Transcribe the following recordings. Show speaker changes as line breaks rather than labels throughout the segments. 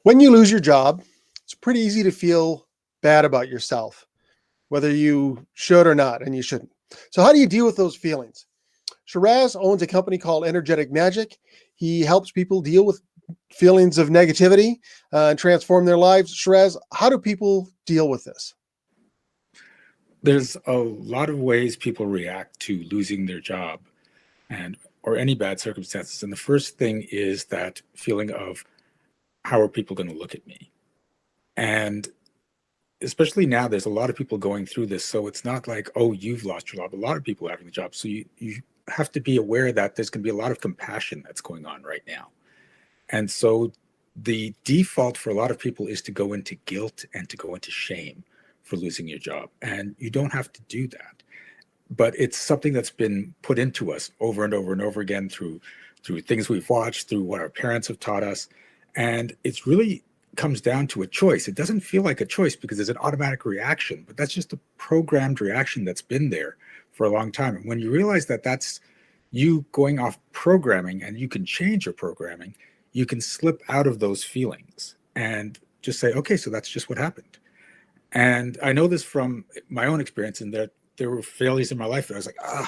When you lose your job, it's pretty easy to feel bad about yourself, whether you should or not, and you shouldn't. So, how do you deal with those feelings? Shiraz owns a company called Energetic Magic. He helps people deal with feelings of negativity and transform their lives. Shiraz, how do people deal with this?
There's a lot of ways people react to losing their job and or any bad circumstances. And the first thing is that feeling of how are people going to look at me? And especially now, there's a lot of people going through this. So it's not like, oh, you've lost your job. A lot of people are having the job. So you have to be aware that there's going to be a lot of compassion that's going on right now. And so the default for a lot of people is to go into guilt and to go into shame for losing your job. And you don't have to do that. But it's something that's been put into us over and over and over again through things we've watched, through what our parents have taught us. And it's really comes down to a choice. It doesn't feel like a choice because there's an automatic reaction, but that's just a programmed reaction that's been there for a long time. And when you realize that that's you going off programming and you can change your programming, you can slip out of those feelings and just say, okay, so that's just what happened. And I know this from my own experience in that there were failures in my life that I was like,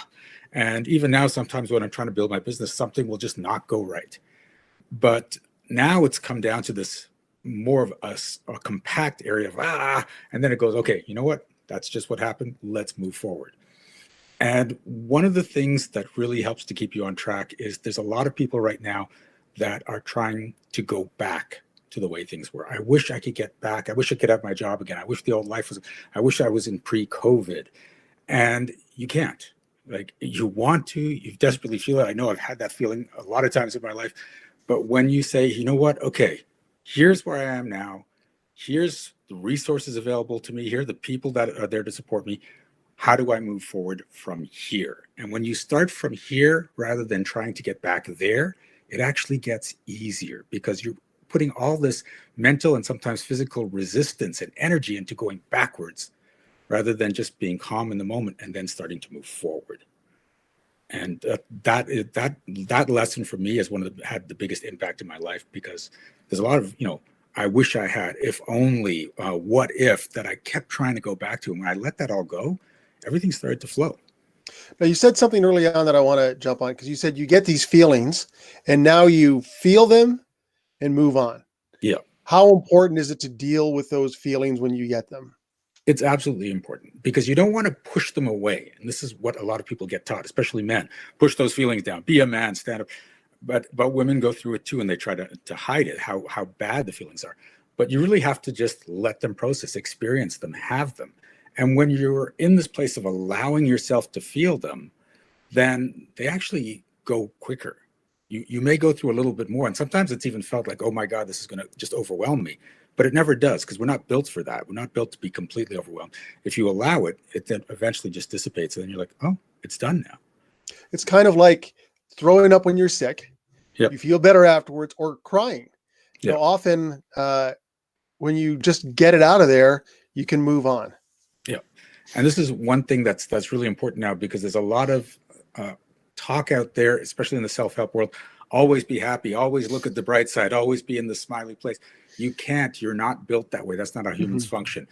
and even now, sometimes when I'm trying to build my business, something will just not go right. But now it's come down to this more of a compact area of and then it goes, okay, you know what? That's just what happened. Let's move forward. And one of the things that really helps to keep you on track is there's a lot of people right now that are trying to go back to the way things were. I wish I could get back. I wish I could have my job again. I wish the old life was, I wish I was in pre-COVID. And you can't. Like, you want to, you desperately feel it. I know I've had that feeling a lot of times in my life. But when you say, you know what, okay, here's where I am now. Here's the resources available to me. Here are the people that are there to support me. How do I move forward from here? And when you start from here, rather than trying to get back there, it actually gets easier because you're putting all this mental and sometimes physical resistance and energy into going backwards rather than just being calm in the moment and then starting to move forward. And that lesson for me is one of the had the biggest impact in my life because there's a lot of, I wish I had, if only, what if that I kept trying to go back to. And when I let that all go, everything started to flow.
Now, you said something early on that I want to jump on because you said you get these feelings and now you feel them and move on.
Yeah.
How important is it to deal with those feelings when you get them?
It's absolutely important because you don't want to push them away. And this is what a lot of people get taught, especially men. Push those feelings down. Be a man, stand up. But women go through it too, and they try to hide it, how bad the feelings are. But you really have to just let them process, experience them, have them. And when you're in this place of allowing yourself to feel them, then they actually go quicker. You may go through a little bit more. And sometimes it's even felt like, oh my God, this is going to just overwhelm me. But it never does because we're not built for that. We're not built to be completely overwhelmed. If you allow it, it then eventually just dissipates. And then you're like, oh, it's done now.
It's kind of like throwing up when you're sick.
Yep.
You feel better afterwards, or crying.
Yep.
Often when you just get it out of there, you can move on.
Yeah. And this is one thing that's really important now because there's a lot of talk out there, especially in the self-help world. Always be happy, always look at the bright side, always be in the smiley place. You can't, you're not built that way. That's not how humans function.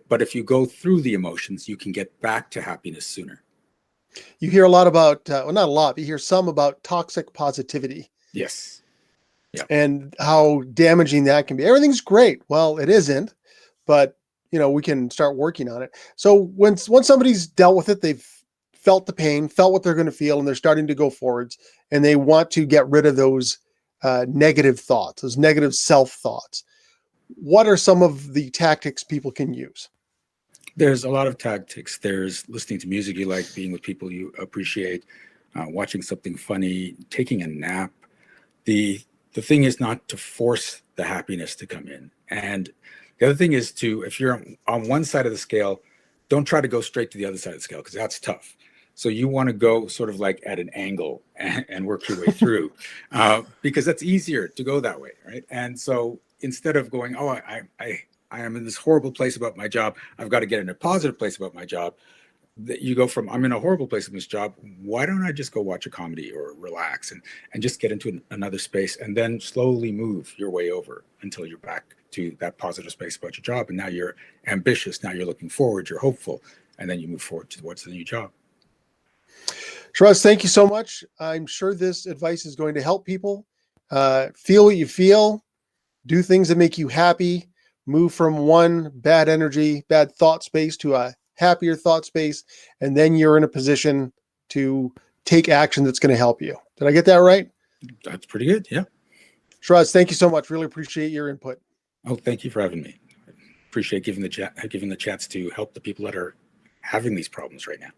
But if you go through the emotions, you can get back to happiness sooner.
You hear a lot about, well, not a lot, but you hear some about toxic positivity.
Yes. Yeah.
And how damaging that can be. Everything's great. Well, it isn't, but we can start working on it. So once somebody's dealt with it, they've felt the pain, felt what they're going to feel, and they're starting to go forwards, and they want to get rid of those negative thoughts, those negative self-thoughts. What are some of the tactics people can use?
There's a lot of tactics. There's listening to music you like, being with people you appreciate, watching something funny, taking a nap. The thing is not to force the happiness to come in. And the other thing is if you're on one side of the scale, don't try to go straight to the other side of the scale because that's tough. So you want to go sort of like at an angle and work your way through because that's easier to go that way, right? And so instead of going, oh, I am in this horrible place about my job, I've got to get in a positive place about my job. that you go from, I'm in a horrible place in this job. Why don't I just go watch a comedy or relax and just get into another space, and then slowly move your way over until you're back to that positive space about your job. And now you're ambitious. Now you're looking forward. You're hopeful. And then you move forward towards the new job.
Shiraz, thank you so much. I'm sure this advice is going to help people. Feel what you feel, do things that make you happy, move from one bad energy, bad thought space to a happier thought space, and then you're in a position to take action that's going to help you. Did I get that right?
That's pretty good. Yeah.
Shiraz, thank you so much. Really appreciate your input.
Oh, thank you for having me. Appreciate giving the chance to help the people that are having these problems right now.